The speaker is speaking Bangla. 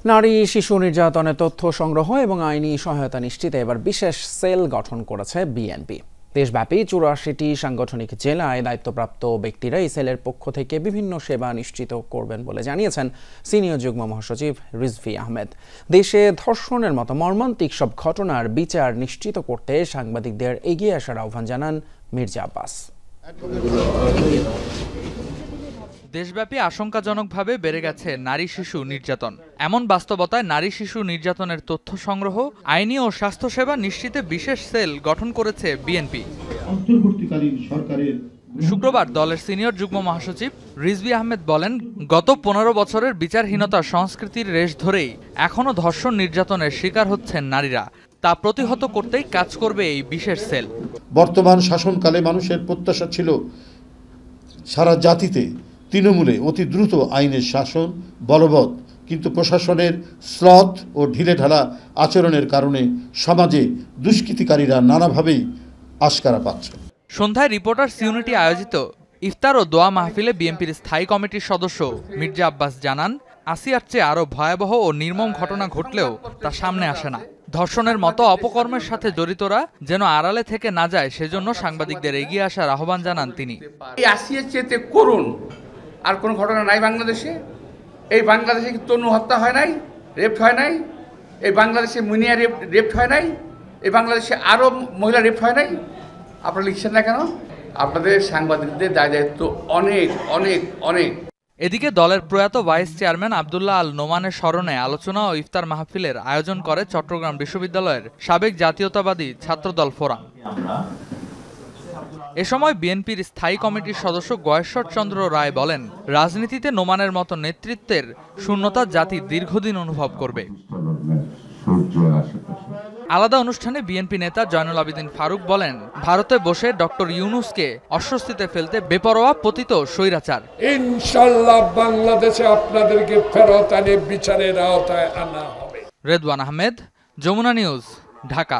নারী শিশু নির্যাতনের তথ্য সংগ্রহ এবং আইনি সহায়তা নিশ্চিতে এবার বিশেষ সেল গঠন করেছে বিএনপি। দেশব্যাপী ৮৪টি সাংগঠনিক জেলায় দায়িত্বপ্রাপ্ত ব্যক্তিরা এই সেলের পক্ষ থেকে বিভিন্ন সেবা নিশ্চিত করবেন বলে জানিয়েছেন সিনিয়র যুগ্ম মহাসচিব রিজভী আহমেদ। দেশে ধর্ষণের মতো মর্মান্তিক সব ঘটনার বিচার নিশ্চিত করতে সাংবাদিকদের এগিয়ে আসার আহ্বান জানান মির্জা আব্বাস। দেশব্যাপী আশঙ্কাজনকভাবে বেড়ে গেছে নারী শিশু নির্যাতন। এমন বাস্তবতায় নারী শিশু নির্যাতনের তথ্য সংগ্রহ, আইনি ও স্বাস্থ্যসেবা নিশ্চিতে বিশেষ সেল গঠন করেছে বিএনপি। শুক্রবার দলের সিনিয়র যুগ্ম মহাসচিব রিজভী আহমেদ বলেন, গত ১৫ বছরের বিচারহীনতার সংস্কৃতির রেশ ধরেই এখনও ধর্ষণ নির্যাতনের শিকার হচ্ছেন নারীরা। তা প্রতিহত করতেই কাজ করবে এই বিশেষ সেল। বর্তমান শাসনকালে মানুষের প্রত্যাশা ছিল সারা জাতিতে তৃণমূলে অতি দ্রুত আইনের শাসন বলবৎ, কিন্তু প্রশাসনের শ্লথ ও ঢিলেঢালা আচরণের কারণে সমাজে দুষ্কৃতিকারীরা নানাভাবেই আশকারা পাচ্ছে। সন্ধ্যায় রিপোর্টার্স ইউনিটি আয়োজিত ইফতার ও দোয়া মাহফিলে বিএনপির স্থায়ী কমিটির সদস্য মির্জা আব্বাস জানান, আসিয়ার চেয়ে আরও ভয়াবহ ও নির্মম ঘটনা ঘটলেও তা সামনে আসে না। ধর্ষণের মতো অপকর্মের সাথে জড়িতরা যেন আড়ালে থেকে না যায়, সেজন্য সাংবাদিকদের এগিয়ে আসার আহ্বান জানান তিনি। এই আসিয়ার চেয়ে করুণ আর কোনো ঘটনা নাই বাংলাদেশে। এই বাংলাদেশে কি তনু হত্যা হয় নাই, রেপ হয় নাই? এই বাংলাদেশে মুনিয়া রেপ হয় নাই? এই বাংলাদেশে আরও মহিলা রেপ হয় নাই? আপনারা লিখছেন না কেন? আপনাদের সাংবাদিকদের দায়িত্ব অনেক অনেক অনেক। এদিকে দলের প্রয়াত ভাইস চেয়ারম্যান আব্দুল্লাহ আল নোমানের স্মরণে আলোচনা ও ইফতার মাহফিলের আয়োজন করে চট্টগ্রাম বিশ্ববিদ্যালয়ের সাবেক জাতীয়তাবাদী ছাত্রদল ফোরাম। এ সময় বিএনপির স্থায়ী কমিটির সদস্য গয়েশ্বর চন্দ্র রায় বলেন, রাজনীতিতে নোমানের মতো নেতৃত্বের শূন্যতা জাতি দীর্ঘদিন অনুভব করবে। আলাদা অনুষ্ঠানে বিএনপি নেতা জয়নুল আবেদিন ফারুক বলেন, ভারতে বসে ডক্টর ইউনূসকে অস্বস্তিতে ফেলতে বেপরোয়া পতিত স্বৈরাচার। ইনশাআল্লাহ বাংলাদেশে আপনাদেরকে ফেরত আনে বিচারের আওতায় আনা হবে। রেদওয়ান আহমেদ, যমুনা নিউজ, ঢাকা।